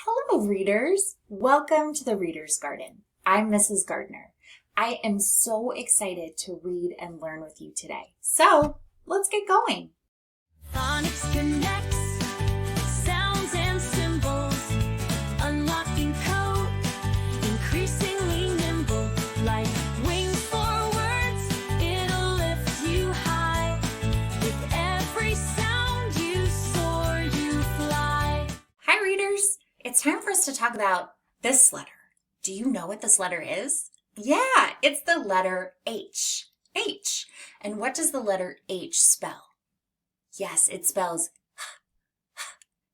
Hello, readers. Welcome to the Reader's Garden. I'm Mrs. Gardner. I am so excited to read and learn with you today. So let's get going. Phonics connects sounds and symbols, unlocking code, increasingly nimble, like wings for words, it'll lift you high. With every sound you soar, you fly. Hi, readers. It's time for us to talk about this letter. Do you know what this letter is? Yeah, it's the letter H. H. And what does the letter H spell? Yes, it spells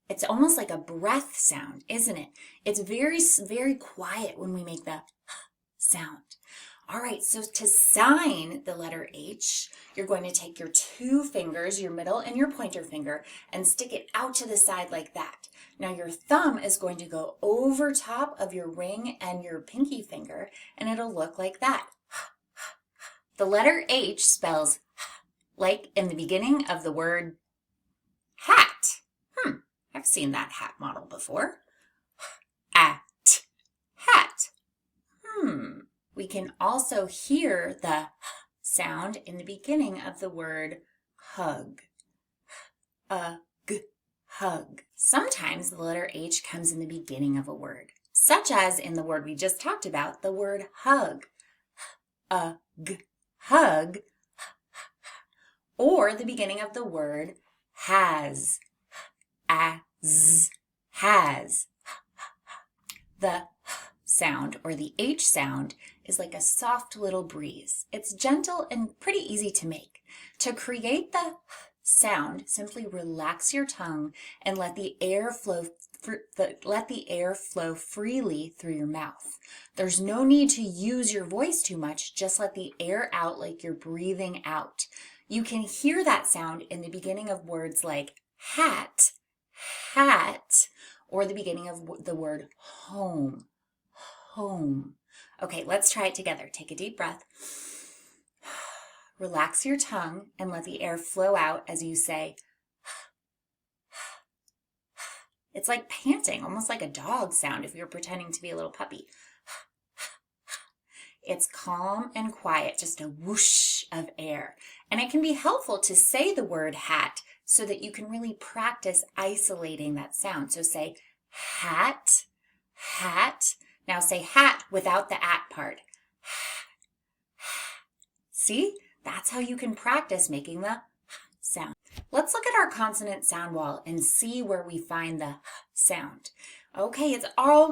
it's almost like a breath sound, isn't it? It's very, very quiet when we make the sound. All right, so to sign the letter H, you're going to take your two fingers, your middle and your pointer finger, and stick it out to the side like that. Now your thumb is going to go over top of your ring and your pinky finger, and it'll look like that. The letter H spells like in the beginning of the word hat. I've seen that hat model before. At, hat. We can also hear the sound in the beginning of the word hug. Hug. Sometimes the letter H comes in the beginning of a word, such as in the word we just talked about, the word hug. Hug. Or the beginning of the word has. Has. The sound, or the H sound, is like a soft little breeze. It's gentle and pretty easy to make. To create the sound, simply relax your tongue and let the air flow freely through your mouth. There's no need to use your voice too much. Just let the air out like you're breathing out. You can hear that sound in the beginning of words like hat, or the beginning of the word home. Okay, let's try it together. Take a deep breath. Relax your tongue and let the air flow out as you say. It's like panting, almost like a dog sound if you're pretending to be a little puppy. It's calm and quiet, just a whoosh of air. And it can be helpful to say the word hat so that you can really practice isolating that sound. So say hat. Now say hat without the at part. See? That's how you can practice making the sound. Let's look at our consonant sound wall and see where we find the sound. Okay, it's all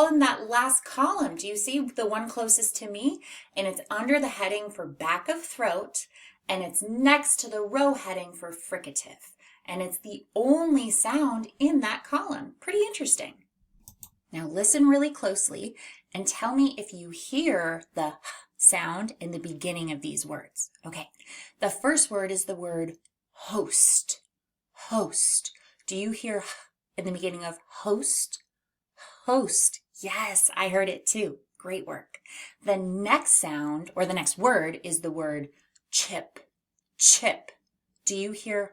in that last column. Do you see the one closest to me? And it's under the heading for back of throat, and it's next to the row heading for fricative. And it's the only sound in that column. Pretty interesting. Now listen really closely and tell me if you hear the sound in the beginning of these words. Okay, the first word is the word host. Host. Do you hear in the beginning of host? Host. Yes, I heard it too. Great work. The next sound, or the next word, is the word chip. Chip. Do you hear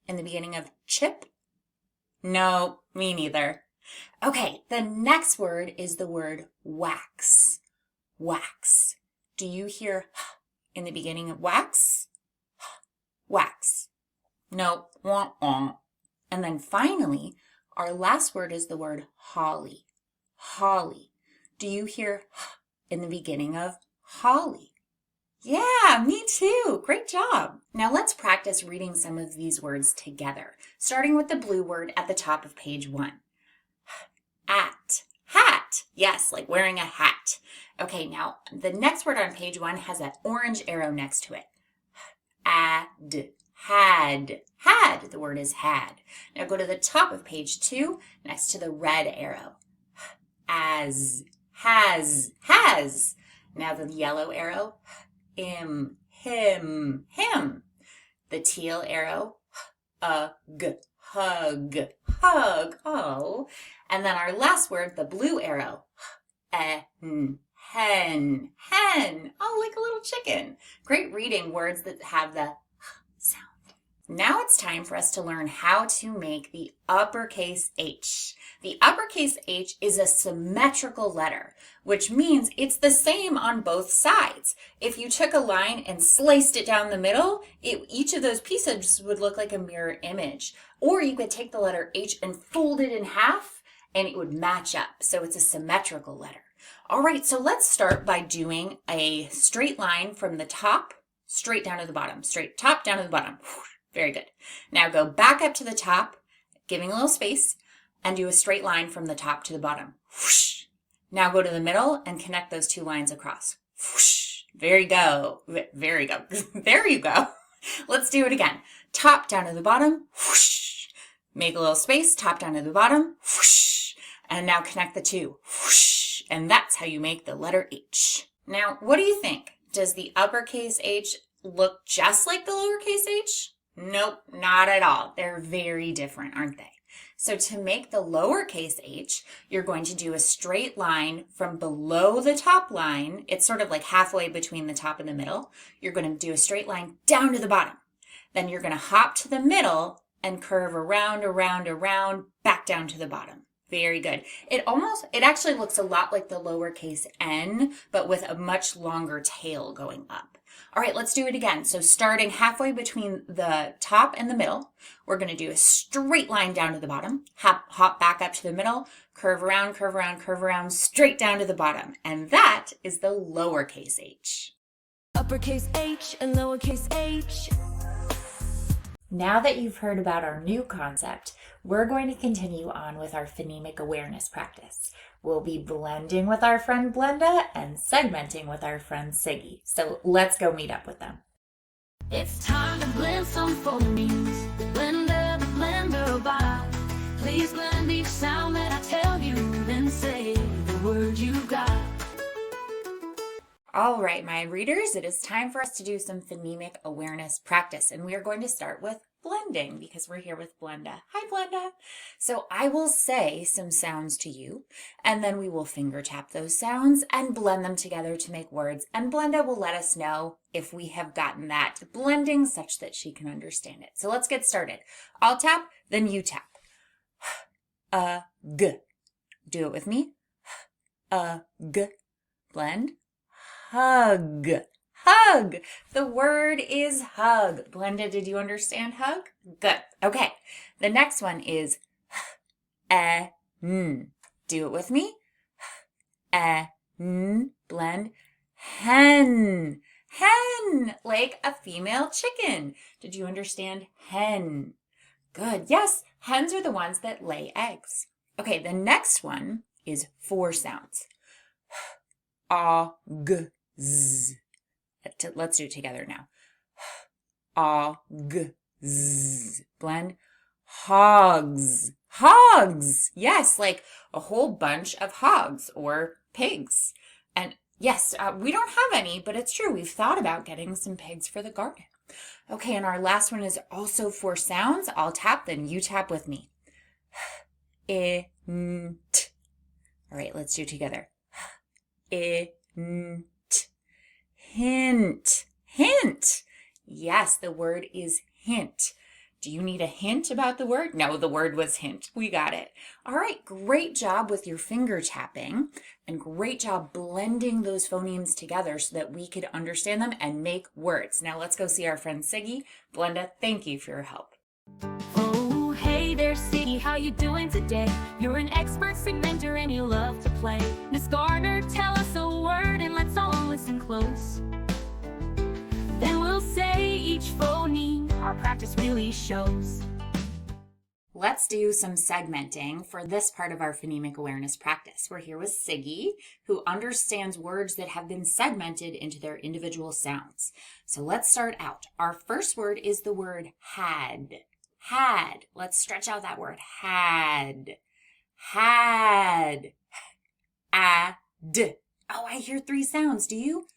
in the beginning of chip? No, me neither. Okay, the next word is the word wax. Wax. Do you hear in the beginning of wax? Wax. No, wah. And then finally, our last word is the word holly. Holly. Do you hear in the beginning of holly? Yeah, me too. Great job. Now let's practice reading some of these words together, starting with the blue word at the top of page 1. At. Hat. Yes, like wearing a hat. Okay, now the next word on page 1 has an orange arrow next to it. Had. Had. The word is had. Now go to the top of page 2 next to the red arrow. As. Has. Now the yellow arrow. Him. The teal arrow. Hug. Oh. And then our last word, the blue arrow. Hen. Oh, like a little chicken. Great reading words that have the sound. Now it's time for us to learn how to make the uppercase H. The uppercase H is a symmetrical letter, which means it's the same on both sides. If you took a line and sliced it down the middle, each of those pieces would look like a mirror image. Or you could take the letter H and fold it in half and it would match up. So it's a symmetrical letter. All right, so let's start by doing a straight line from the top straight down to the bottom. Straight top down to the bottom. Very good. Now go back up to the top, giving a little space, and do a straight line from the top to the bottom. Now go to the middle and connect those two lines across. Very go. Very go. There you go. Let's do it again. Top down to the bottom. Make a little space, top down to the bottom. And now connect the two. And that's how you make the letter H. Now, what do you think? Does the uppercase H look just like the lowercase h? Nope, not at all. They're very different, aren't they? So to make the lowercase h, you're going to do a straight line from below the top line. It's sort of like halfway between the top and the middle. You're going to do a straight line down to the bottom. Then you're going to hop to the middle and curve around, back down to the bottom. Very good. It actually looks a lot like the lowercase n, but with a much longer tail going up. All right, let's do it again. So starting halfway between the top and the middle, we're going to do a straight line down to the bottom, hop back up to the middle, curve around, straight down to the bottom. And that is the lowercase h. Uppercase H and lowercase h. Now that you've heard about our new concept, we're going to continue on with our phonemic awareness practice. We'll be blending with our friend Blenda and segmenting with our friend Siggy. So let's go meet up with them. It's time to blend some phonemes. Blender, the blender by. Please blend each sound that I tell you, then say the word you got. All right, my readers, it is time for us to do some phonemic awareness practice, and we are going to start with blending because we're here with Blenda. Hi, Blenda. So I will say some sounds to you, and then we will finger tap those sounds and blend them together to make words, and Blenda will let us know if we have gotten that blending such that she can understand it. So let's get started. I'll tap, then you tap. G. Do it with me. G. Blend. Hug. Hug. The word is hug. Blenda, did you understand hug? Good. Okay. The next one is n. Do it with me. N. Blend. Hen. Hen. Like a female chicken. Did you understand hen? Good. Yes. Hens are the ones that lay eggs. Okay. The next one is 4 sounds. A, g, z. Let's do it together now. A, g, z. Blend. Hogs. Hogs. Yes, like a whole bunch of hogs or pigs. And yes, we don't have any, but it's true. We've thought about getting some pigs for the garden. Okay, and our last one is also 4 sounds. I'll tap, then you tap with me. I, n, t. All right, let's do it together. I, n, t. Hint. Hint. Yes, the word is hint. Do you need a hint about the word? No, the word was hint. We got it. All right, great job with your finger tapping and great job blending those phonemes together so that we could understand them and make words. Now let's go see our friend Siggy. Blenda, thank you for your help. Oh, hey there, Siggy, how you doing today? You're an expert segmenter and you love to play. Miss Garner, tell us a word and let's all listen close. Then we'll say each phoneme our practice really shows. Let's do some segmenting for this part of our phonemic awareness practice. We're here with Siggy, who understands words that have been segmented into their individual sounds. So let's start out. Our first word is the word had. Had. Let's stretch out that word. Had. Had. A-d. Oh, I hear 3 sounds. Do you?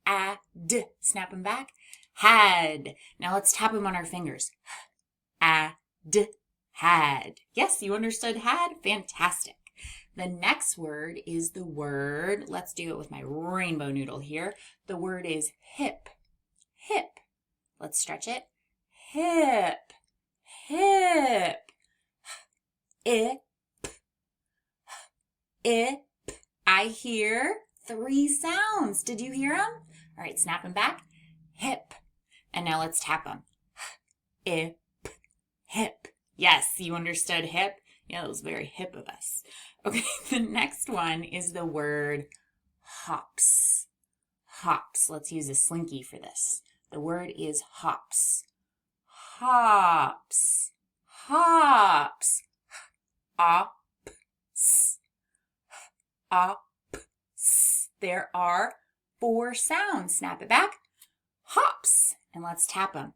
A-d. Snap them back. Had. Now let's tap them on our fingers. A-d. Had. Yes, you understood had? Fantastic. The next word is the word, let's do it with my rainbow noodle here. The word is hip. Hip. Let's stretch it. Hip. Hip. Ip. I, P. I hear 3 sounds. Did you hear them? All right, snap them back. Hip. And now let's tap them. I, P, hip. Yes, you understood hip? Yeah, it was very hip of us. Okay, the next one is the word hops. Hops. Let's use a slinky for this. The word is hops. Hops. Hops. Ops. Ops. There are 4 sounds. Snap it back. Hops. And let's tap them.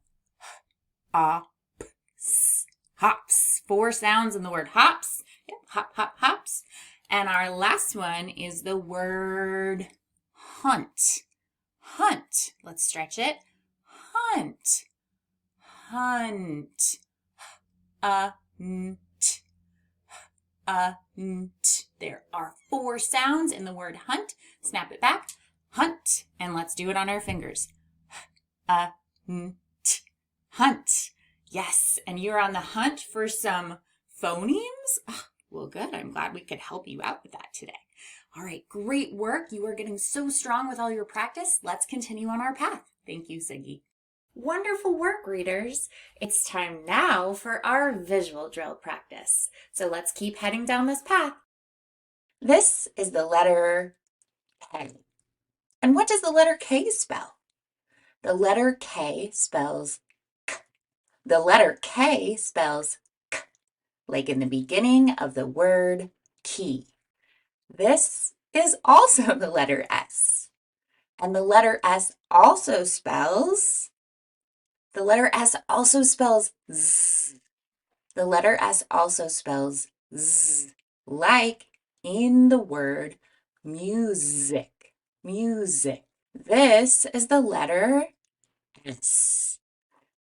Ops. Hops. 4 sounds in the word hops. Yep. Hop, hop, hops. And our last one is the word hunt. Hunt. Let's stretch it. Hunt. Hunt. Hunt. Hunt. There are 4 sounds in the word hunt. Snap it back. Hunt. And let's do it on our fingers. Hunt. Hunt. Yes. And you're on the hunt for some phonemes? Well, good. I'm glad we could help you out with that today. All right. Great work. You are getting so strong with all your practice. Let's continue on our path. Thank you, Siggy. Wonderful work, readers. It's time now for our visual drill practice. So let's keep heading down this path. This is the letter K. And what does the letter K spell? The letter K spells K. The letter K spells K, like in the beginning of the word key. This is also the letter S. And the letter S also spells The letter S also spells Z. The letter S also spells Z, like in the word music. Music. This is the letter S.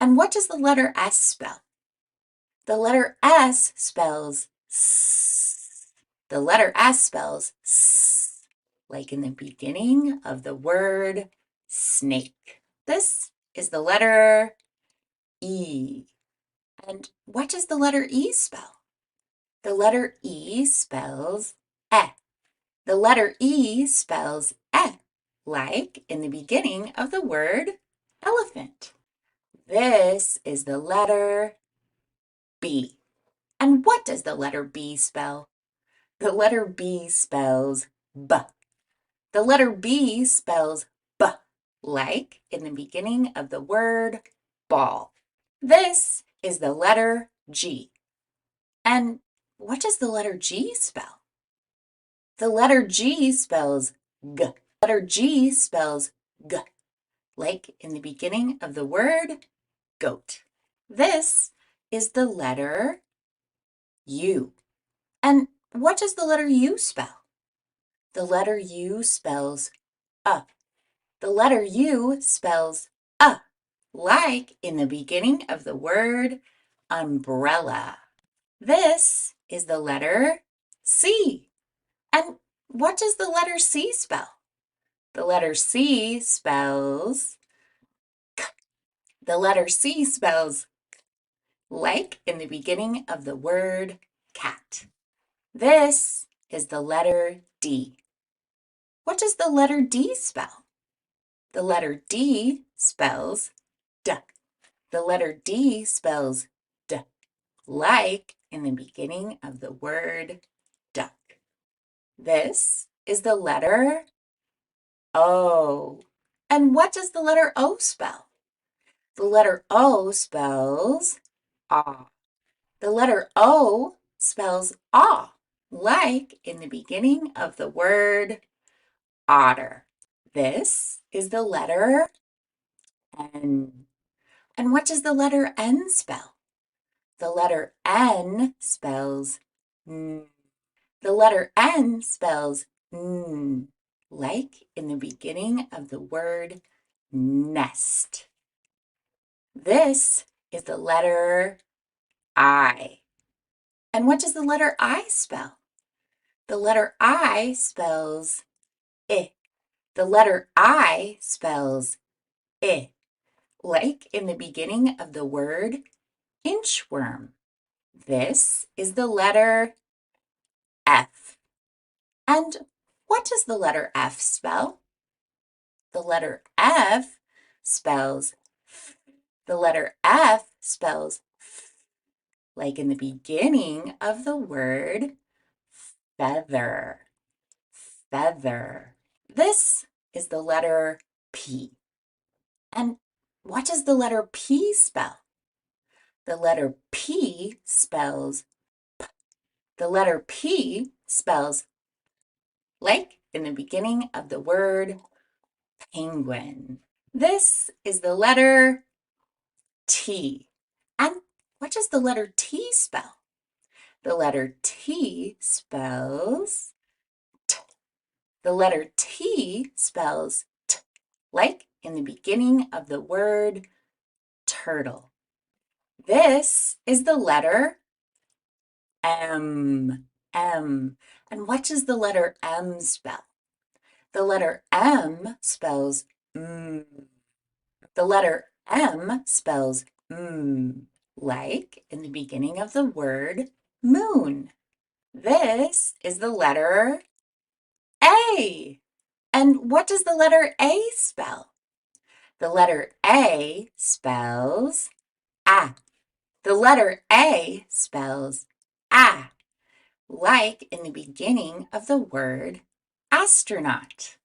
And what does the letter S spell? The letter S spells S. The letter S spells S, like in the beginning of the word snake. This is the letter E. And what does the letter E spell? The letter E spells E. The letter E spells E, like in the beginning of the word elephant. This is the letter B. And what does the letter B spell? The letter B spells B. The letter B spells B, like in the beginning of the word ball. This is the letter G. And what does the letter G spell? The letter G spells G. The letter G spells G, like in the beginning of the word goat. This is the letter U. And what does the letter U spell? The letter U spells The letter U spells like in the beginning of the word umbrella. This is the letter C. And what does the letter C spell? The letter C spells K. The letter C spells like in the beginning of the word cat. This is the letter D. What does the letter D spell? The letter D spells D. The letter D spells D, like in the beginning of the word duck. This is the letter O. And what does the letter O spell? The letter O spells aw. The letter O spells aw, like in the beginning of the word otter. This is the letter N. And what does the letter N spell? The letter N spells N. The letter N spells N, like in the beginning of the word nest. This is the letter I. And what does the letter I spell? The letter I spells I. The letter I spells I, like in the beginning of the word inchworm. This is the letter F. And what does the letter F spell? The letter F spells f. The letter F spells f, like in the beginning of the word feather. Feather. This is the letter P. And what does the letter P spell? The letter P spells P. The letter P spells like in the beginning of the word penguin. This is the letter T. And what does the letter T spell? The letter T spells T. The letter T spells T, like in the beginning of the word turtle. This is the letter M. M. And what does the letter M spell? The letter M spells mm. The letter M spells like in the beginning of the word moon. This is the letter A. And what does the letter A spell? The letter A spells ah. The letter A spells ah, like in the beginning of the word astronaut.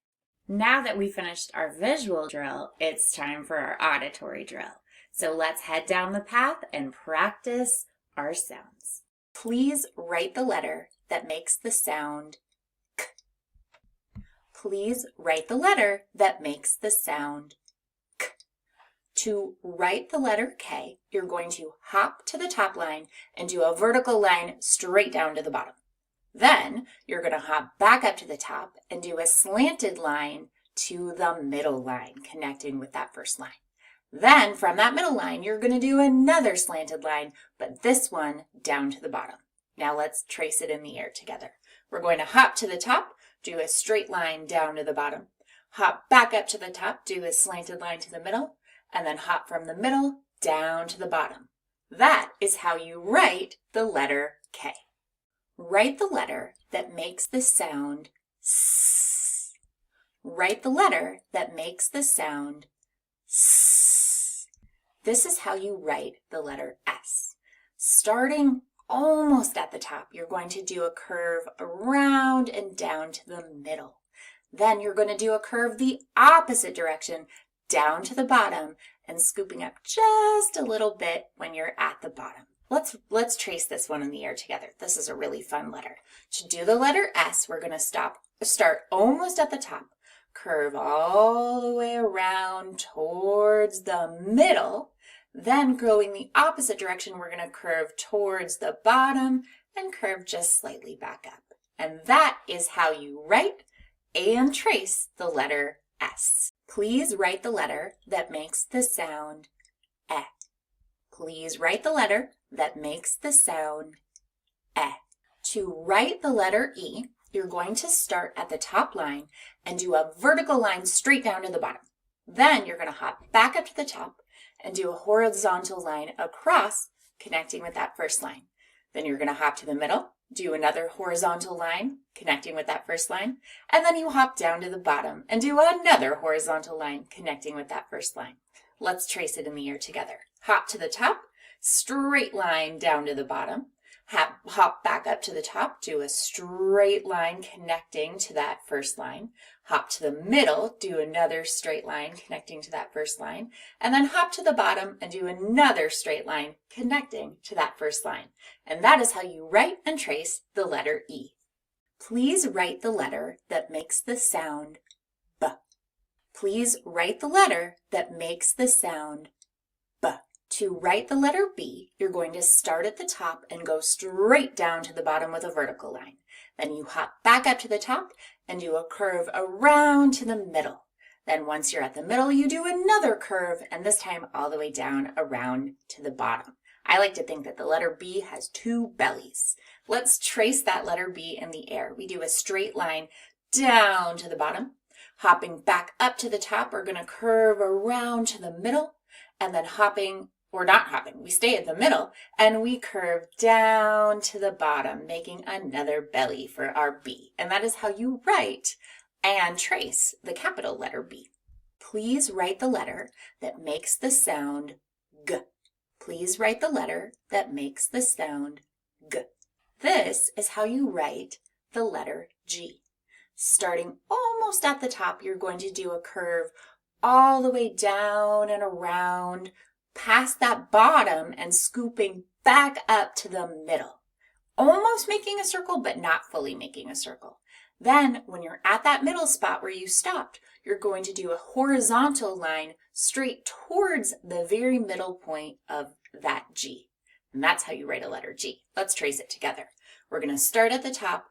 Now that we finished our visual drill, it's time for our auditory drill. So let's head down the path and practice our sounds. Please write the letter that makes the sound K. Please write the letter that makes the sound K. To write the letter K, you're going to hop to the top line and do a vertical line straight down to the bottom. Then you're going to hop back up to the top and do a slanted line to the middle line, connecting with that first line. Then from that middle line, you're going to do another slanted line, but this one down to the bottom. Now let's trace it in the air together. We're going to hop to the top, do a straight line down to the bottom. Hop back up to the top, do a slanted line to the middle, and then hop from the middle down to the bottom. That is how you write the letter K. Write the letter that makes the sound S. Write the letter that makes the sound S. This is how you write the letter S. Starting almost at the top, you're going to do a curve around and down to the middle. Then you're going to do a curve the opposite direction, down to the bottom, and scooping up just a little bit when you're at the bottom. Let's trace this one in the air together. This is a really fun letter. To do the letter S, we're going to start almost at the top, curve all the way around towards the middle, then going the opposite direction, we're going to curve towards the bottom and curve just slightly back up. And that is how you write and trace the letter S. Please write the letter that makes the sound E. Please write the letter that makes the sound E. To write the letter E, you're going to start at the top line and do a vertical line straight down to the bottom. Then you're going to hop back up to the top and do a horizontal line across, connecting with that first line. Then you're going to hop to the middle, do another horizontal line, connecting with that first line, and then you hop down to the bottom and do another horizontal line, connecting with that first line. Let's trace it in the air together. Hop to the top, straight line down to the bottom, hop back up to the top, do a straight line connecting to that first line, hop to the middle, do another straight line connecting to that first line, and then hop to the bottom and do another straight line connecting to that first line. And that is how you write and trace the letter E. Please write the letter that makes the sound B. Please write the letter that makes the sound B. To write the letter B, you're going to start at the top and go straight down to the bottom with a vertical line. Then you hop back up to the top and do a curve around to the middle. Then once you're at the middle, you do another curve, and this time all the way down around to the bottom. I like to think that the letter B has two bellies. Let's trace that letter B in the air. We do a straight line down to the bottom. Hopping back up to the top, we're going to curve around to the middle, and then hopping Or not hopping, we stay at the middle and we curve down to the bottom, making another belly for our B. And that is how you write and trace the capital letter B. Please write the letter that makes the sound G. Please write the letter that makes the sound G. This is how you write the letter G. Starting almost at the top, you're going to do a curve all the way down and around, past that bottom and scooping back up to the middle. Almost making a circle, but not fully making a circle. Then, when you're at that middle spot where you stopped, you're going to do a horizontal line straight towards the very middle point of that G. And that's how you write a letter G. Let's trace it together. We're going to start at the top,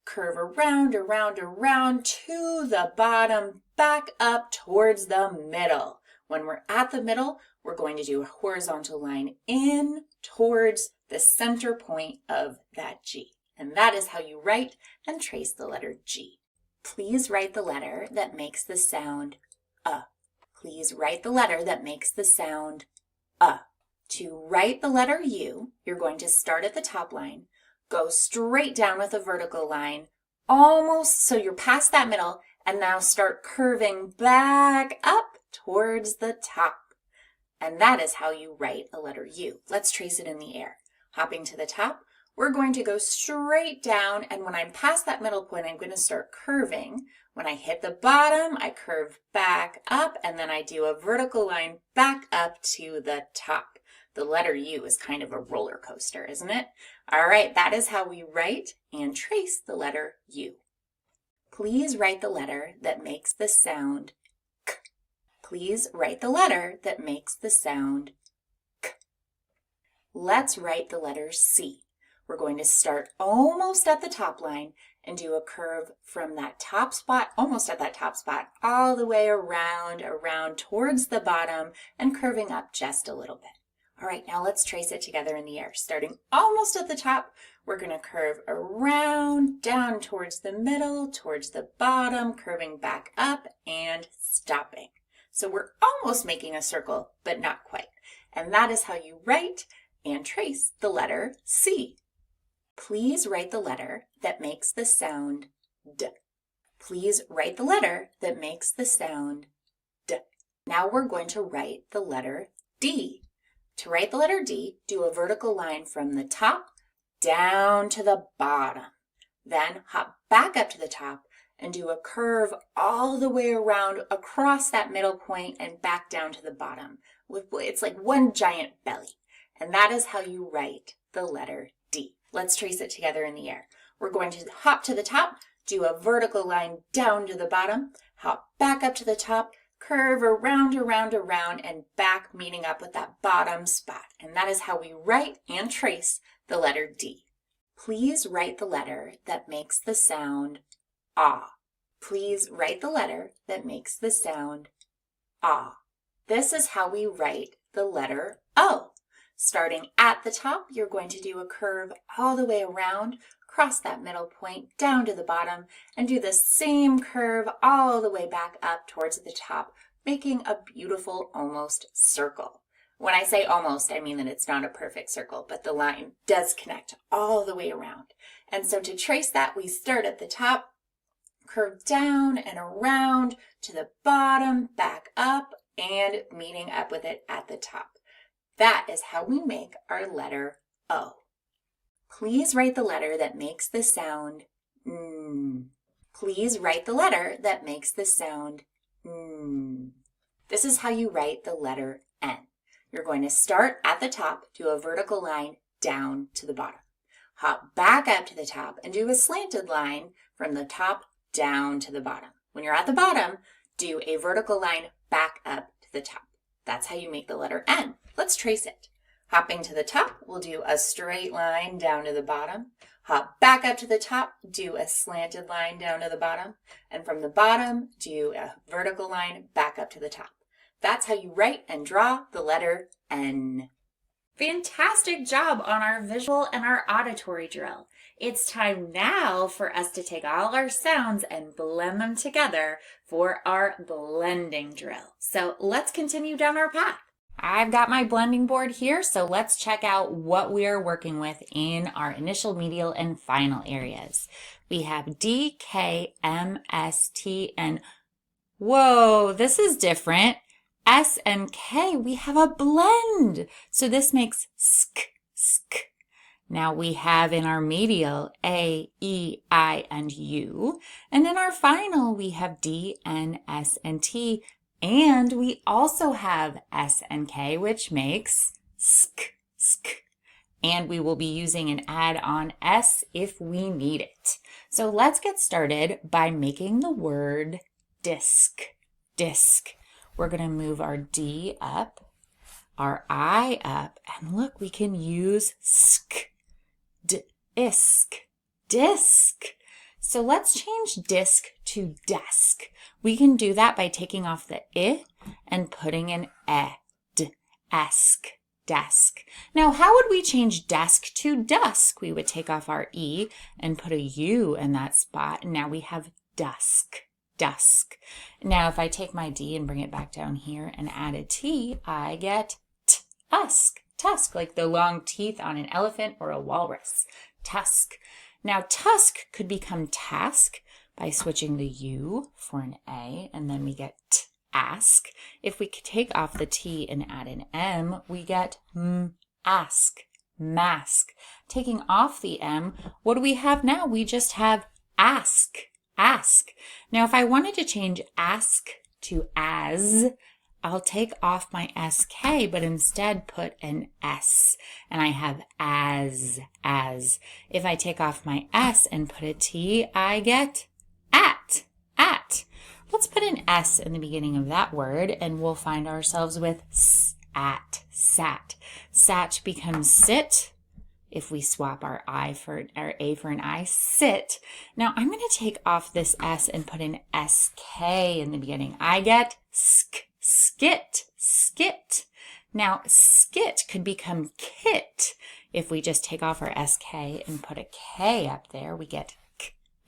curve around, around, around to the bottom, back up towards the middle. When we're at the middle, we're going to do a horizontal line in towards the center point of that G. And that is how you write and trace the letter G. Please write the letter that makes the sound Please write the letter that makes the sound To write the letter U, you're going to start at the top line, go straight down with a vertical line, almost so you're past that middle, and now start curving back up towards the top. And that is how you write a letter U. Let's trace it in the air. Hopping to the top, we're going to go straight down, and when I'm past that middle point, I'm going to start curving. When I hit the bottom, I curve back up, and then I do a vertical line back up to the top. The letter U is kind of a roller coaster, isn't it? All right, that is how we write and trace the letter U. Please write the letter that makes the sound K. Please write the letter that makes the sound K. Let's write the letter C. We're going to start almost at the top line and do a curve from that top spot, almost at that top spot, all the way around towards the bottom and curving up just a little bit. All right, now let's trace it together in the air. Starting almost at the top, we're going to curve around, down towards the middle, towards the bottom, curving back up and stopping. So we're almost making a circle, but not quite. And that is how you write and trace the letter C. Please write the letter that makes the sound D. Please write the letter that makes the sound D. Now we're going to write the letter D. To write the letter D, do a vertical line from the top down to the bottom. Then hop back up to the top and do a curve all the way around across that middle point and back down to the bottom. It's like one giant belly. And that is how you write the letter D. Let's trace it together in the air. We're going to hop to the top, do a vertical line down to the bottom, hop back up to the top, curve around, and back, meeting up with that bottom spot. And that is how we write and trace the letter D. Please write the letter that makes the sound ah. Please write the letter that makes the sound ah. This is how we write the letter O. Starting at the top, you're going to do a curve all the way around, cross that middle point down to the bottom, and do the same curve all the way back up towards the top, making a beautiful almost circle. When I say almost, I mean that it's not a perfect circle, but the line does connect all the way around. And so to trace that, we start at the top, curve down and around to the bottom, back up, and meeting up with it at the top. That is how we make our letter O. Please write the letter that makes the sound N. Please write the letter that makes the sound N. This is how you write the letter N. You're going to start at the top, do a vertical line down to the bottom. Hop back up to the top and do a slanted line from the top down to the bottom. When you're at the bottom, do a vertical line back up to the top. That's how you make the letter N. Let's trace it. Hopping to the top, we'll do a straight line down to the bottom. Hop back up to the top, do a slanted line down to the bottom. And from the bottom, do a vertical line back up to the top. That's how you write and draw the letter N. Fantastic job on our visual and our auditory drill. It's time now for us to take all our sounds and blend them together for our blending drill. So let's continue down our path. I've got my blending board here, so let's check out what we are working with in our initial, medial, and final areas. We have D, K, M, S, T, and whoa, this is different. S and K, we have a blend. So this makes sk, sk. Now we have in our medial A, E, I, and U. And in our final, we have D, N, S, and T. And we also have S and K, which makes sk, sk. And we will be using an add-on S if we need it. So let's get started by making the word disc, disc. We're going to move our D up, our I up, and look, we can use sk, disc, disc. So let's change disc to desk. We can do that by taking off the I and putting an e, desk, desk. Now, how would we change desk to dusk? We would take off our E and put a U in that spot, and now we have dusk, dusk. Now, if I take my D and bring it back down here and add a T, I get tusk, tusk, like the long teeth on an elephant or a walrus, tusk. Now, tusk could become task by switching the U for an A, and then we get ask. If we could take off the T and add an M, we get ask, mask. Taking off the M, what do we have now? We just have ask, ask. Now, if I wanted to change ask to as, I'll take off my SK, but instead put an S, and I have as. If I take off my S and put a T, I get at. Let's put an S in the beginning of that word, and we'll find ourselves with sat, sat. Sat becomes sit. If we swap our A for an I, sit. Now I'm going to take off this S and put an SK in the beginning. I get sk, skit, skit. Now skit could become kit. If we just take off our SK and put a K up there, we get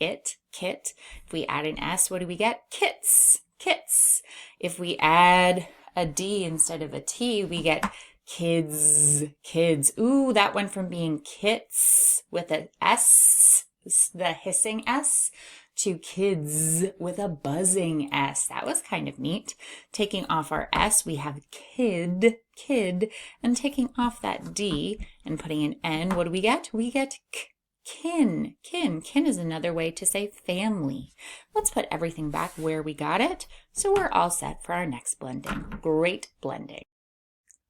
it, kit. If we add an S, what do we get? Kits, kits. If we add a D instead of a T, we get kids, kids. Ooh, that went from being kits with an S, the hissing S, to kids with a buzzing S. That was kind of neat. Taking off our S, we have kid, kid, and taking off that D and putting an N, what do we get? We get kin, kin. Kin is another way to say family. Let's put everything back where we got it, so we're all set for our next blending. Great blending.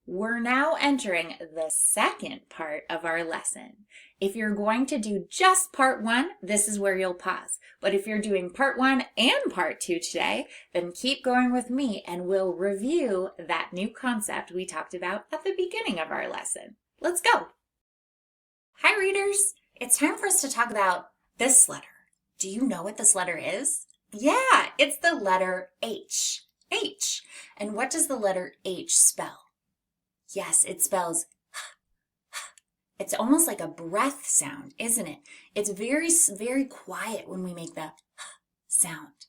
We're now entering the second part of our lesson. If you're going to do just part 1, this is where you'll pause. But if you're doing part 1 and part 2 today, then keep going with me and we'll review that new concept we talked about at the beginning of our lesson. Let's go. Hi, readers. It's time for us to talk about this letter. Do you know what this letter is? Yeah, it's the letter H. H. And what does the letter H spell? Yes, it spells it's almost like a breath sound, isn't it? It's very, very quiet when we make the sound.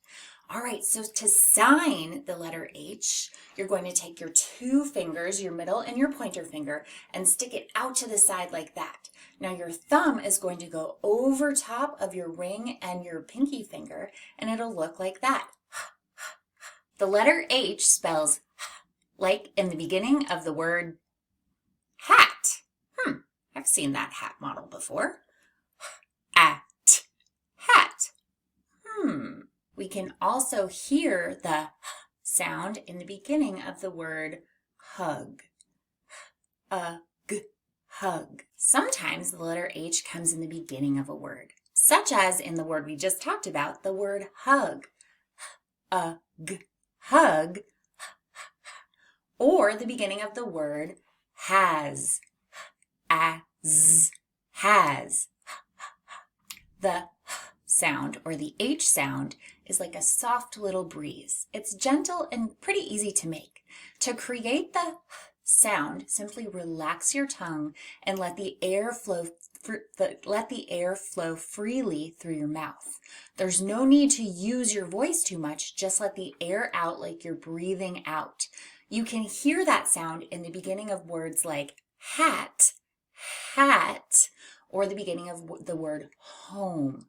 All right, so to sign the letter H, you're going to take your 2 fingers, your middle and your pointer finger, and stick it out to the side like that. Now your thumb is going to go over top of your ring and your pinky finger, and it'll look like that. The letter H spells like in the beginning of the word hat. I've seen that hat model before. At, hat. We can also hear the sound in the beginning of the word hug. Hug. Sometimes the letter H comes in the beginning of a word, such as in the word we just talked about, the word hug. Hug. Or the beginning of the word has. Has. The sound, or the H sound, is like a soft little breeze. It's gentle and pretty easy to make. To create the sound, simply relax your tongue and let the air flow freely through your mouth. There's no need to use your voice too much. Just let the air out like you're breathing out. You can hear that sound in the beginning of words like hat, hat, or the beginning of the word home,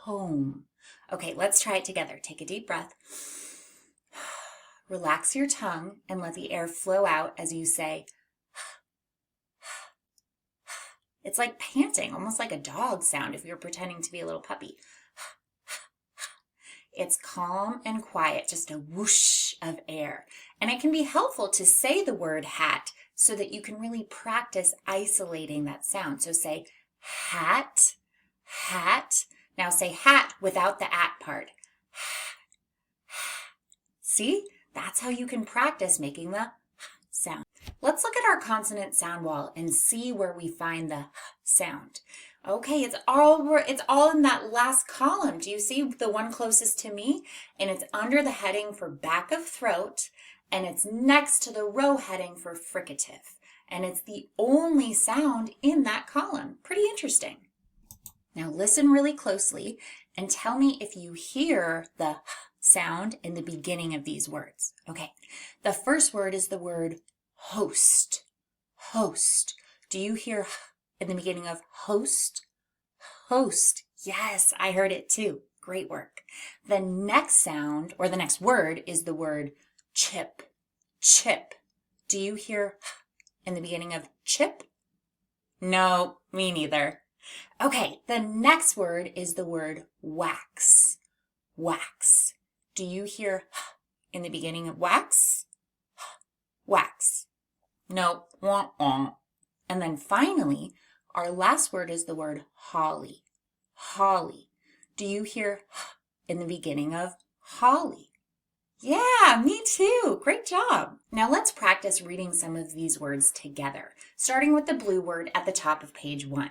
home. Okay, let's try it together. Take a deep breath. Relax your tongue and let the air flow out as you say, it's like panting, almost like a dog sound if you're pretending to be a little puppy. It's calm and quiet, just a whoosh of air. And it can be helpful to say the word hat so that you can really practice isolating that sound. So say hat, hat. Now say hat without the at part. See? That's how you can practice making the sound. Let's look at our consonant sound wall and see where we find the sound. Okay, it's all in that last column. Do you see the one closest to me? And it's under the heading for back of throat, and it's next to the row heading for fricative. And it's the only sound in that column. Pretty interesting. Now listen really closely and tell me if you hear the sound in the beginning of these words. Okay, the first word is the word host. Host. Do you hear in the beginning of host? Host. Yes, I heard it too. Great work. The next sound, or the next word, is the word chip. Chip. Do you hear in the beginning of chip? No, me neither. Okay, the next word is the word wax. Wax. Do you hear in the beginning of wax? Wax. No, wah, wah. And then finally, our last word is the word holly. Holly. Do you hear in the beginning of holly? Yeah, me too. Great job. Now let's practice reading some of these words together, starting with the blue word at the top of page 1.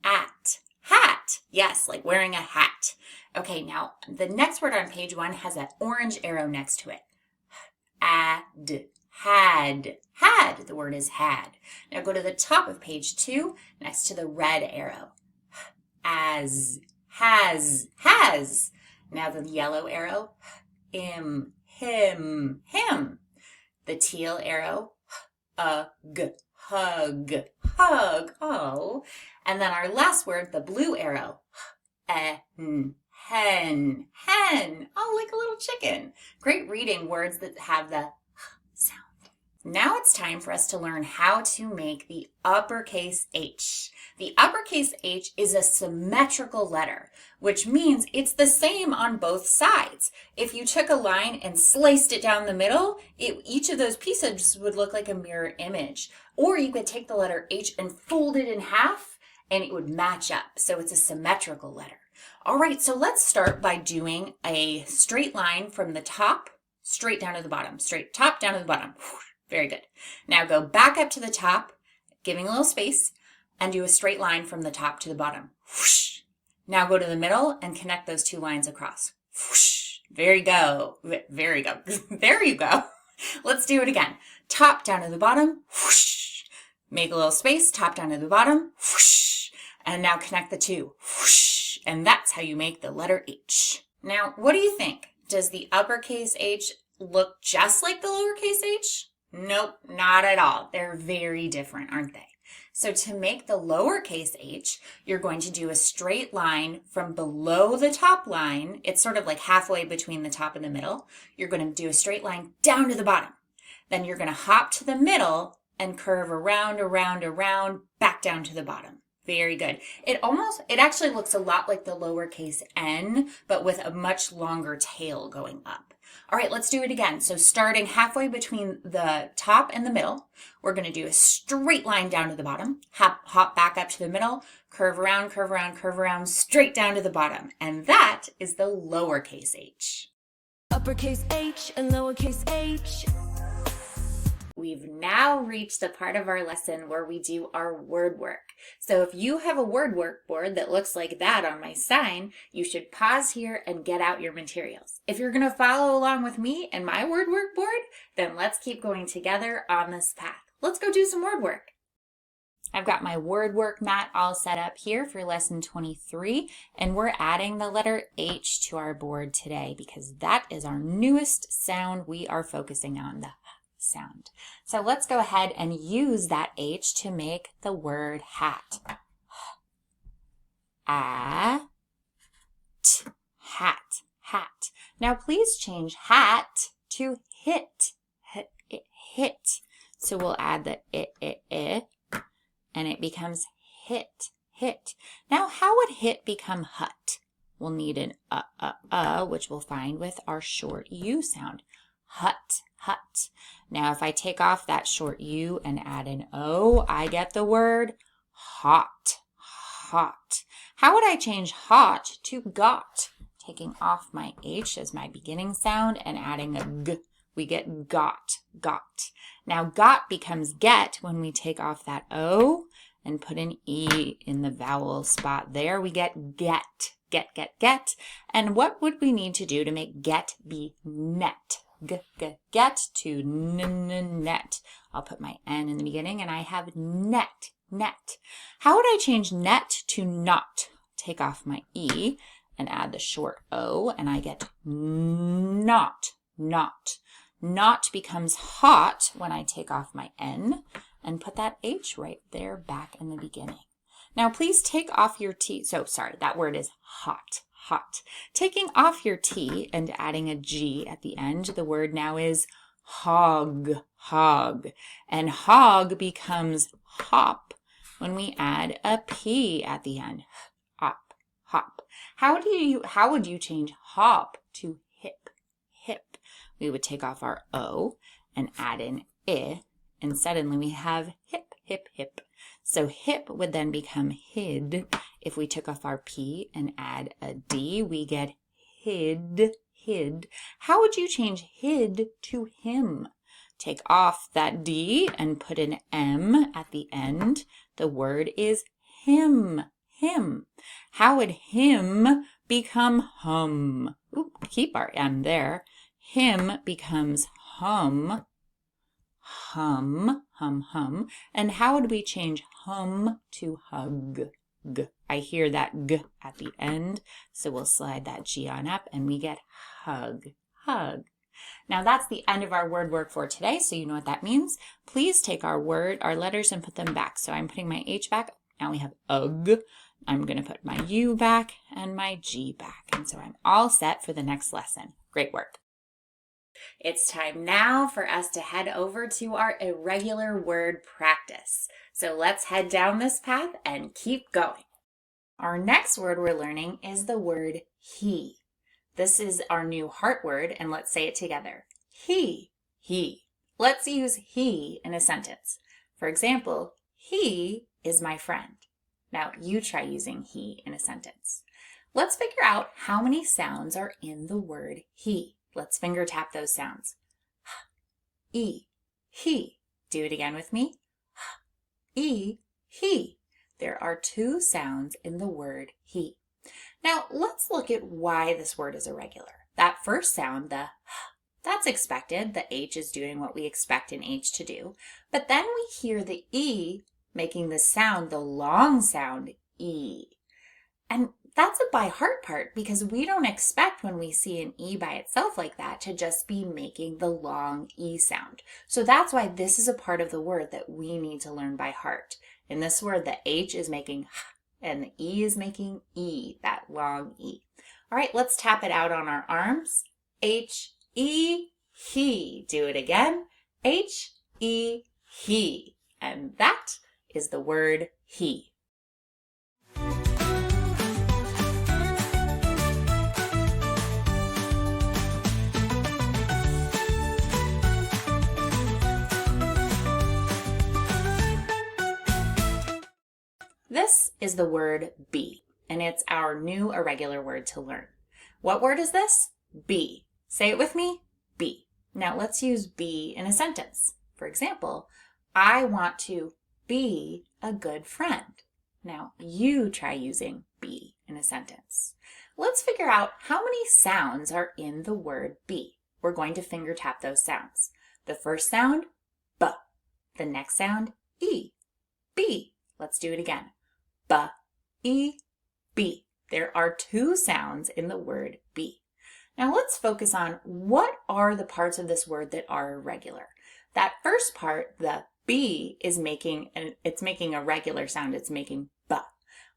At. Hat. Yes, like wearing a hat. Okay, now the next word on page 1 has that orange arrow next to it. Ad. Had. Had. The word is had. Now go to the top of page 2 next to the red arrow. As. Has. Has. Now the yellow arrow. Him. Him. The teal arrow. Hug. Hug. Oh. And then our last word, the blue arrow. Hen. Hen. Oh, like a little chicken. Great reading words that have the sound. Now it's time for us to learn how to make the uppercase H. The uppercase H is a symmetrical letter, which means it's the same on both sides. If you took a line and sliced it down the middle, each of those pieces would look like a mirror image. Or you could take the letter H and fold it in half, and it would match up. So it's a symmetrical letter. All right, so let's start by doing a straight line from the top straight down to the bottom. Straight top down to the bottom. Very good. Now go back up to the top, giving a little space, and do a straight line from the top to the bottom. Now go to the middle and connect those two lines across. Very go. There you go. Let's do it again. Top down to the bottom. Make a little space, top down to the bottom. And now connect the two. And that's how you make the letter H. Now, what do you think? Does the uppercase H look just like the lowercase h? Nope, not at all. They're very different, aren't they? So to make the lowercase h, you're going to do a straight line from below the top line. It's sort of like halfway between the top and the middle. You're going to do a straight line down to the bottom. Then you're going to hop to the middle and curve around, back down to the bottom. Very good. It actually looks a lot like the lowercase n, but with a much longer tail going up. All right, let's do it again. So starting halfway between the top and the middle, we're going to do a straight line down to the bottom, hop back up to the middle, curve around, straight down to the bottom. And that is the lowercase h. Uppercase H and lowercase h. We've now reached the part of our lesson where we do our word work. So if you have a word work board that looks like that on my sign, you should pause here and get out your materials. If you're going to follow along with me and my word work board, then let's keep going together on this path. Let's go do some word work. I've got my word work mat all set up here for lesson 23, and we're adding the letter H to our board today because that is our newest sound we are focusing on, the sound. So let's go ahead and use that H to make the word hat. Hat, hat. Now please change hat to hit, hit. So we'll add the I, and it becomes hit, hit. Now how would hit become hut? We'll need an which we'll find with our short U sound. Hut, hut. Now if I take off that short U and add an O, I get the word hot, hot. How would I change hot to got? Taking off my H as my beginning sound and adding a G, we get got, got. Now got becomes get when we take off that O and put an E in the vowel spot there. We get get, get, get, get. And what would we need to do to make get be net? Get to net. I'll put my N in the beginning and I have net, net. How would I change net to not? Take off my E and add the short O and I get not, not. Not becomes hot when I take off my N and put that H right there back in the beginning. Now please take off your T. So sorry, that word is hot, hot. Taking off your T and adding a G at the end, the word now is hog, hog. And hog becomes hop when we add a P at the end. Hop, hop. How would you change hop to hip, hip? We would take off our O and add an I, and suddenly we have hip, hip, hip. So hip would then become hid. If we took off our P and add a D, we get hid, hid. How would you change hid to him? Take off that D and put an M at the end. The word is him, him. How would him become hum? Ooh, keep our M there. Him becomes hum, hum, hum, hum. And how would we change hum to hug? G. I hear that G at the end, so we'll slide that G on up and we get hug, hug. Now that's the end of our word work for today, so you know what that means. Please take our letters and put them back. So I'm putting my H back. Now we have ug. I'm going to put my U back and my G back. And so I'm all set for the next lesson. Great work. It's time now for us to head over to our irregular word practice. So let's head down this path and keep going. Our next word we're learning is the word he. This is our new heart word, and let's say it together. He, he. Let's use he in a sentence. For example, he is my friend. Now you try using he in a sentence. Let's figure out how many sounds are in the word he. Let's finger tap those sounds. E, he. Do it again with me. E, he. There are 2 sounds in the word he. Now let's look at why this word is irregular. That first sound, the that's expected. The H is doing what we expect an H to do. But then we hear the E making the sound, the long sound, E. And that's a by heart part because we don't expect when we see an E by itself like that to just be making the long E sound. So that's why this is a part of the word that we need to learn by heart. In this word, the H is making H and the E is making E, that long E. All right, let's tap it out on our arms. H, E, he. Do it again. H, E, he. And that is the word he. This is the word be, and it's our new irregular word to learn. What word is this? Be. Say it with me. Be. Now let's use be in a sentence. For example, I want to be a good friend. Now you try using be in a sentence. Let's figure out how many sounds are in the word be. We're going to finger tap those sounds. The first sound, B. The next sound, E. B. Let's do it again. B, B. There are two sounds in the word be. Now let's focus on what are the parts of this word that are irregular. That first part, the B, is making a regular sound. It's making B.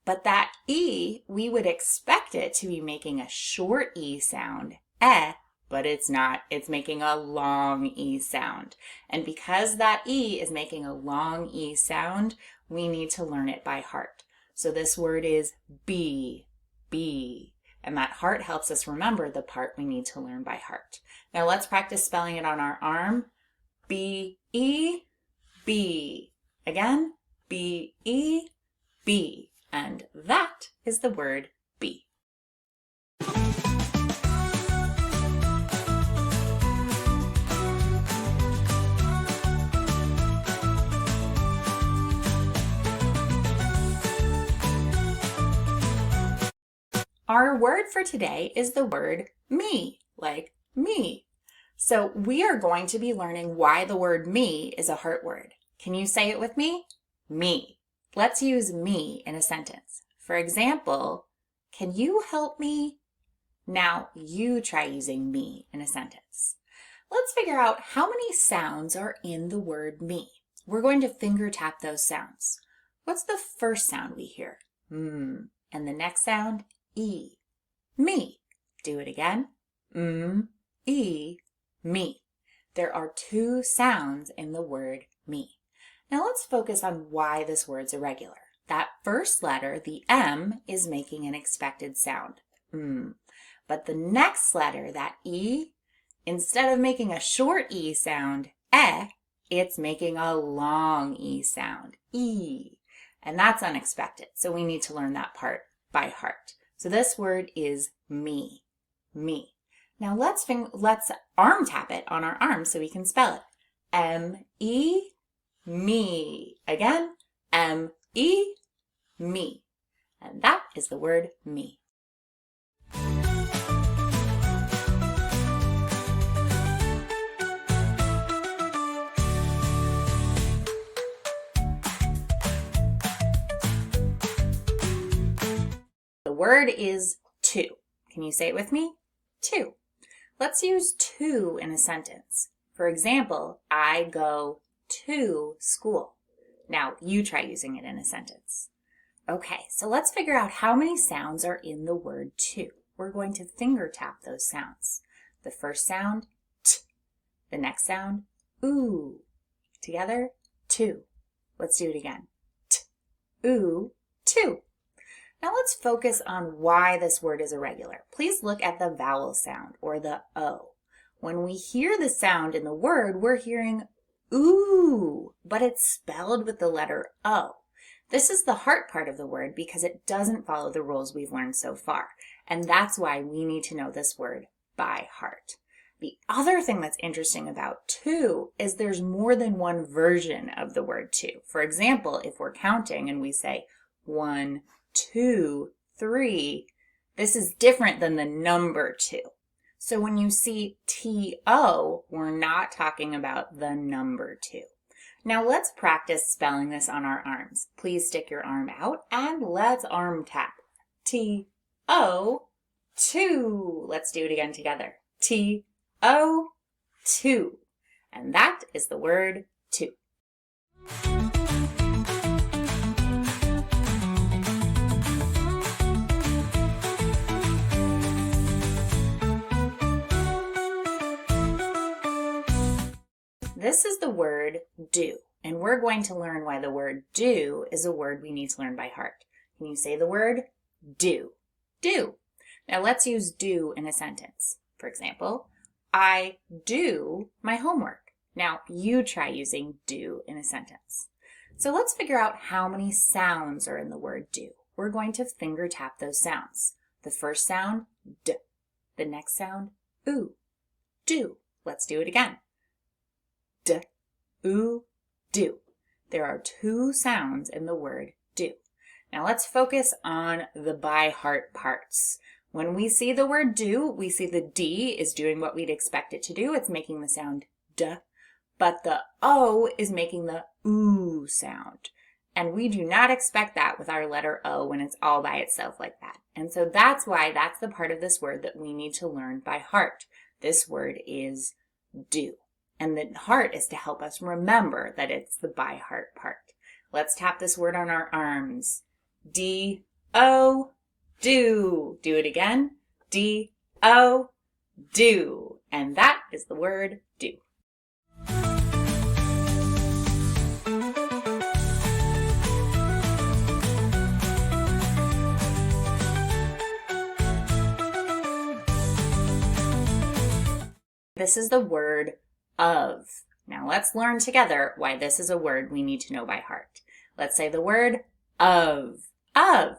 But that E, we would expect it to be making a short E sound, but it's not. It's making a long E sound. And because that E is making a long E sound, we need to learn it by heart. So this word is B, B. And that heart helps us remember the part we need to learn by heart. Now let's practice spelling it on our arm. B, E, B. Again, B, E, B. And that is the word be. Our word for today is the word me, like me. So we are going to be learning why the word me is a heart word. Can you say it with me? Me. Let's use me in a sentence. For example, can you help me? Now you try using me in a sentence. Let's figure out how many sounds are in the word me. We're going to finger tap those sounds. What's the first sound we hear? And the next sound? E. Me. Do it again. E. Me. There are two sounds in the word me. Now let's focus on why this word's irregular. That first letter, the M, is making an expected sound. But the next letter, that E, instead of making a short E sound, it's making a long E sound, E. And that's unexpected, so we need to learn that part by heart. So this word is me, me. Now let's arm tap it on our arm so we can spell it. M-E, me. Again, M-E, me. And that is the word me. The word is to. Can you say it with me? To. Let's use to in a sentence. For example, I go to school. Now you try using it in a sentence. Okay, so let's figure out how many sounds are in the word to. We're going to finger tap those sounds. The first sound, t. The next sound, oo. Together, to. Let's do it again. T, oo, to. Now let's focus on why this word is irregular. Please look at the vowel sound, or the O. When we hear the sound in the word, we're hearing ooh, but it's spelled with the letter O. This is the heart part of the word because it doesn't follow the rules we've learned so far. And that's why we need to know this word by heart. The other thing that's interesting about to is there's more than one version of the word to. For example, if we're counting and we say 1, 2, 3, this is different than the number 2. So when you see T-O, we're not talking about the number 2. Now let's practice spelling this on our arms. Please stick your arm out and let's arm tap. T-O, 2. Let's do it again together. T-O, 2. And that is the word to. This is the word do, and we're going to learn why the word do is a word we need to learn by heart. Can you say the word do? Do. Now let's use do in a sentence. For example, I do my homework. Now you try using do in a sentence. So let's figure out how many sounds are in the word do. We're going to finger tap those sounds. The first sound, d. The next sound, oo. Do. Let's do it again. D, oo, do. There are two sounds in the word do. Now let's focus on the by heart parts. When we see the word do, we see the D is doing what we'd expect it to do. It's making the sound D, but the O is making the oo sound. And we do not expect that with our letter O when it's all by itself like that. And so that's why that's the part of this word that we need to learn by heart. This word is do. And the heart is to help us remember that it's the by heart part. Let's tap this word on our arms. D-O, do. Do it again. D-O, do. And that is the word do. This is the word of. Now let's learn together why this is a word we need to know by heart. Let's say the word of. Of.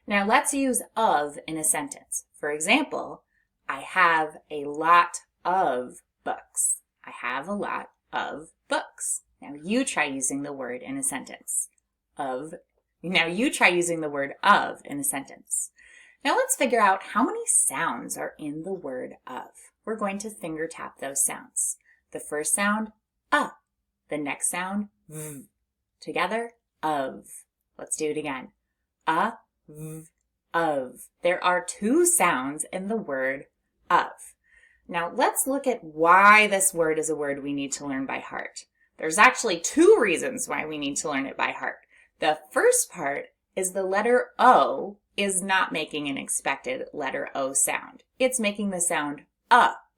Now let's use of in a sentence. For example, I have a lot of books. I have a lot of books. Now you try using the word in a sentence. Of. Now you try using the word of in a sentence. Now let's figure out how many sounds are in the word of. We're going to finger tap those sounds. The first sound, The next sound, v. Together, of. Let's do it again. V, of. There are 2 sounds in the word of. Now let's look at why this word is a word we need to learn by heart. There's actually 2 reasons why we need to learn it by heart. The first part is the letter O is not making an expected letter O sound. It's making the sound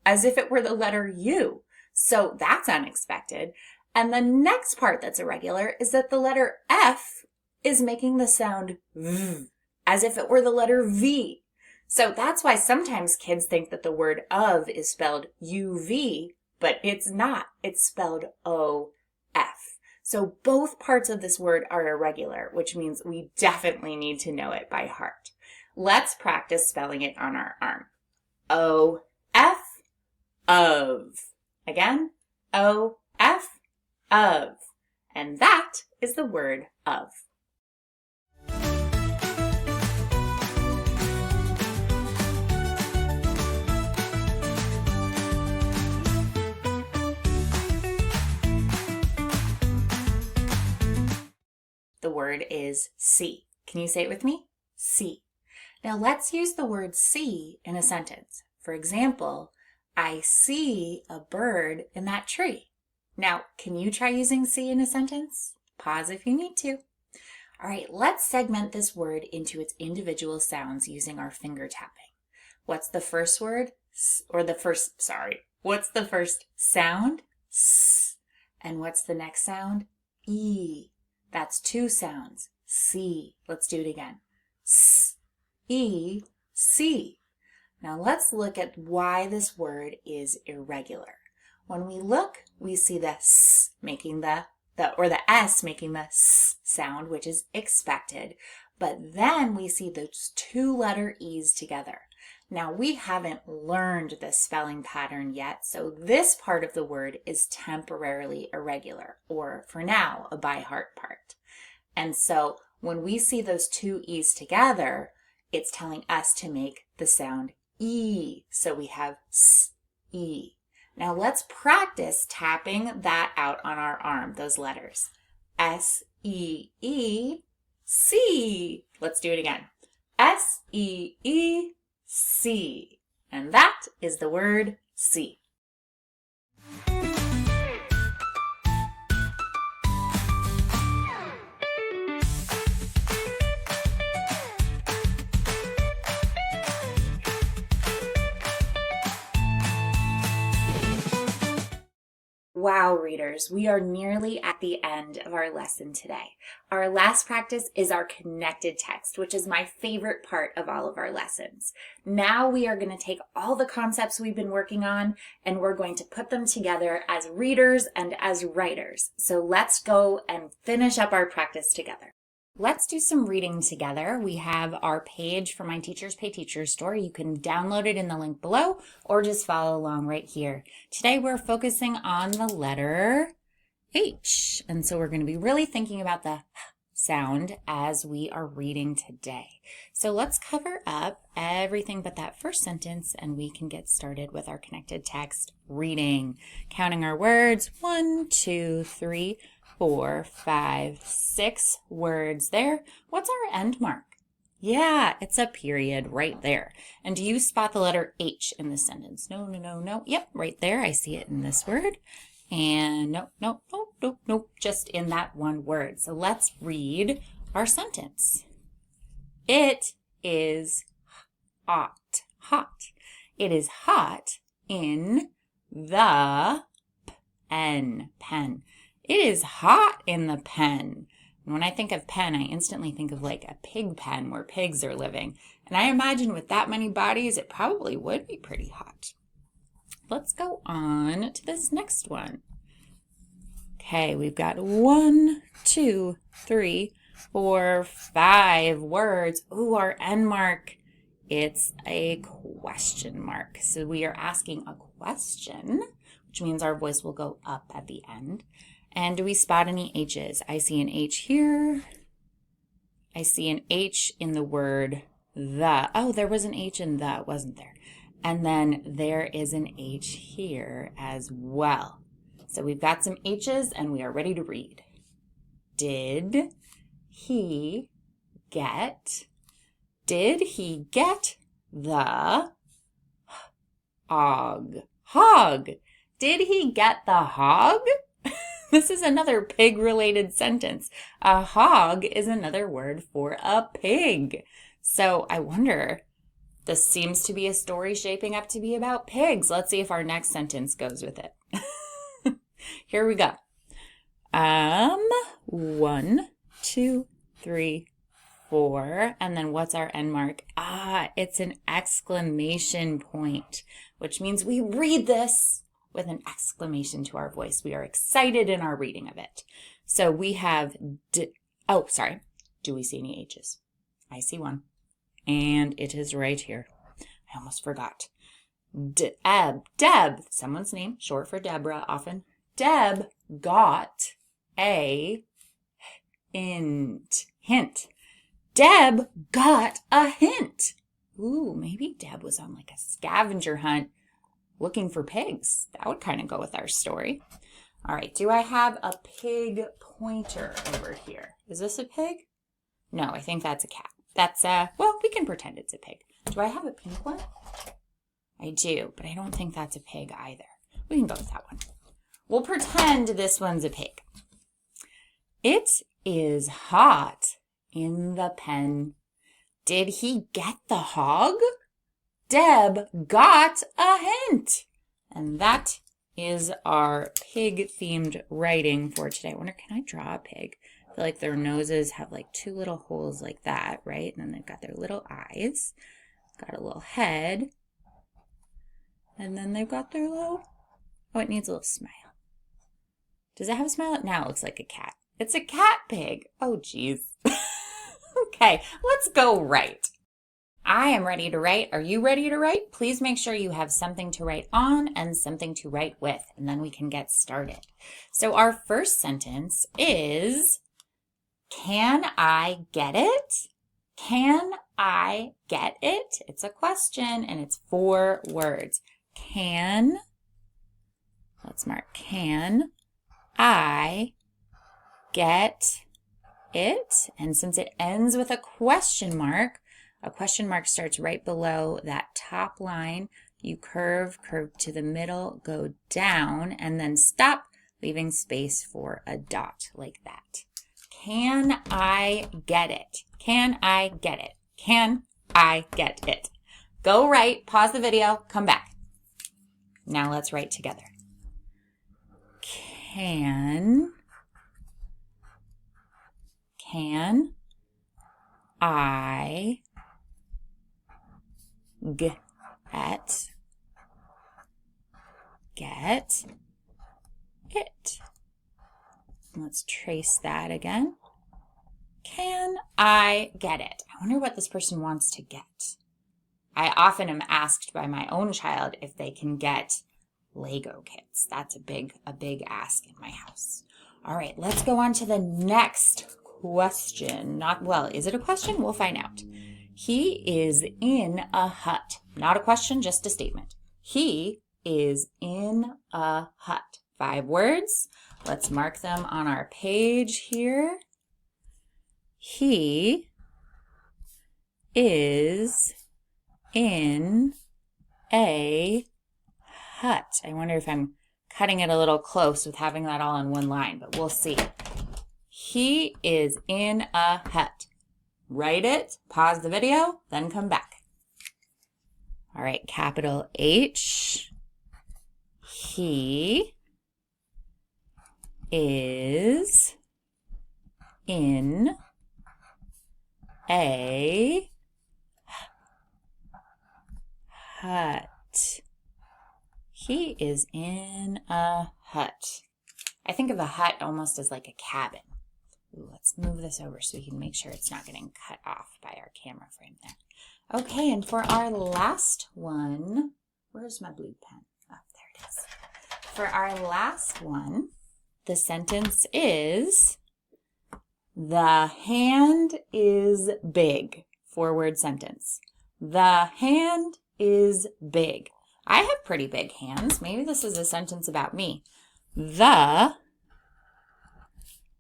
as if it were the letter U. So that's unexpected. And the next part that's irregular is that the letter F is making the sound V, as if it were the letter V. So that's why sometimes kids think that the word of is spelled U-V, but it's not. It's spelled O-F. So both parts of this word are irregular, which means we definitely need to know it by heart. Let's practice spelling it on our arm. O-F, of. Again, O-F, of. And that is the word of. The word is see. Can you say it with me? See. Now let's use the word see in a sentence. For example, I see a bird in that tree. Now, can you try using see in a sentence? Pause if you need to. All right, let's segment this word into its individual sounds using our finger tapping. What's the first word? What's the first sound? S. And what's the next sound? E. That's 2 sounds. See. Let's do it again. S, E, see. Now let's look at why this word is irregular. When we look, we see the S making the S making the S sound, which is expected. But then we see those 2 letter E's together. Now we haven't learned this spelling pattern yet, so this part of the word is temporarily irregular, or for now, a by heart part. And so when we see those 2 E's together, it's telling us to make the sound E. So we have S, E. Now let's practice tapping that out on our arm, those letters. S, E, E, C. Let's do it again. S, E, E, C. And that is the word see. Wow, readers, we are nearly at the end of our lesson today. Our last practice is our connected text, which is my favorite part of all of our lessons. Now we are going to take all the concepts we've been working on and we're going to put them together as readers and as writers. So let's go and finish up our practice together. Let's do some reading together. We have our page for my Teachers Pay Teachers store. You can download it in the link below or just follow along right here. Today we're focusing on the letter H. And so we're going to be really thinking about the sound as we are reading today. So let's cover up everything but that first sentence and we can get started with our connected text reading. Counting our words, 1, 2, 3, 4, 5, 6 words there. What's our end mark? Yeah, it's a period right there. And do you spot the letter H in this sentence? No, no, no, no. Yep, right there. I see it in this word. And nope, just in that one word. So let's read our sentence. It is hot. It is hot in the pen. It is hot in the pen. And when I think of pen, I instantly think of like a pig pen where pigs are living. And I imagine with that many bodies, it probably would be pretty hot. Let's go on to this next one. Okay, we've got 1, 2, 3, 4, 5 words. Ooh, our end mark. It's a question mark. So we are asking a question, which means our voice will go up at the end. And do we spot any H's? I see an H here. I see an H in the word the. Oh, there was an H in the, wasn't there? And then there is an H here as well. So we've got some H's and we are ready to read. Did he get the hog? Did he get the hog? This is another pig-related sentence. A hog is another word for a pig. So I wonder, this seems to be a story shaping up to be about pigs. Let's see if our next sentence goes with it. Here we go. 1, 2, 3, 4. And then what's our end mark? It's an exclamation point, which means we read this with an exclamation to our voice. We are excited in our reading of it. So we have, do we see any H's? I see one. And it is right here. I almost forgot. Deb, someone's name, short for Deborah often. Deb got a hint. Deb got a hint. Ooh, maybe Deb was on like a scavenger hunt looking for pigs. That would kind of go with our story. All right, do I have a pig pointer over here? Is this a pig? No, I think that's a cat. That's, well, we can pretend it's a pig. Do I have a pink one? I do, but I don't think that's a pig either. We can go with that one. We'll pretend this one's a pig. It is hot in the pen. Did he get the hog? Deb got a hint. And that is our pig-themed writing for today. I wonder, can I draw a pig? I feel like their noses have like 2 little holes like that, right? And then they've got their little eyes. Got a little head. And then they've got their little, oh, it needs a little smile. Does it have a smile? Now it looks like a cat. It's a cat pig. Oh, geez. Okay, let's go write. I am ready to write. Are you ready to write? Please make sure you have something to write on and something to write with, and then we can get started. So our first sentence is, can I get it? Can I get it? It's a question and it's 4 words. Can, let's mark, can I get it? And since it ends with a question mark starts right below that top line. You curve to the middle, go down, and then stop, leaving space for a dot like that. Can I get it? Can I get it? Can I get it? Go write, pause the video, come back. Now let's write together. Can I get it? Let's trace that again. Can I get it? I wonder what this person wants to get. I often am asked by my own child if they can get Lego kits. That's a big ask in my house. All right, let's go on to the next question. Not, well, is it a question? We'll find out. He is in a hut. Not a question, just a statement. He is in a hut. 5 words. Let's mark them on our page here. He is in a hut. I wonder if I'm cutting it a little close with having that all in one line, but we'll see. He is in a hut. Write it, pause the video, then come back. All right, capital H. He is in a hut. He is in a hut. I think of a hut almost as like a cabin. Ooh, let's move this over so we can make sure it's not getting cut off by our camera frame there. Okay, and for our last one, where's my blue pen? Oh, there it is. For our last one, the sentence is, the hand is big. 4-word sentence. The hand is big. I have pretty big hands. Maybe this is a sentence about me. The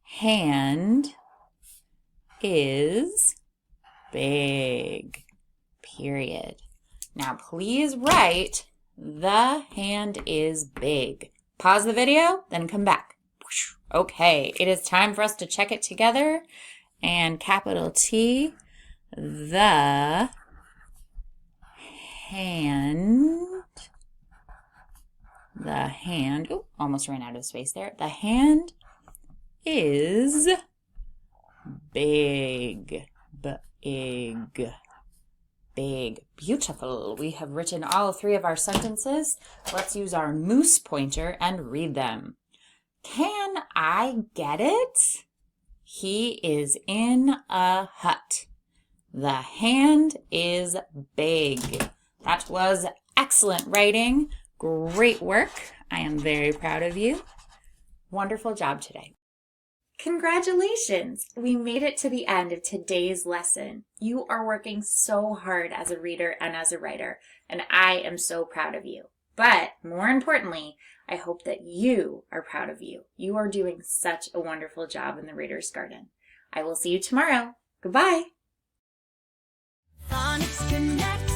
hand is big. Period. Now please write, the hand is big. Pause the video, then come back. Okay, it is time for us to check it together. And capital T, the hand, oh, almost ran out of space there. The hand is big, big. Beautiful. We have written all 3 of our sentences. Let's use our moose pointer and read them. Can I get it? He is in a hut. The hand is big. That was excellent writing. Great work. I am very proud of you. Wonderful job today. Congratulations! We made it to the end of today's lesson. You are working so hard as a reader and as a writer, and I am so proud of you. But more importantly, I hope that you are proud of you. You are doing such a wonderful job in the Reader's Garden. I will see you tomorrow. Goodbye! Phonics Connect.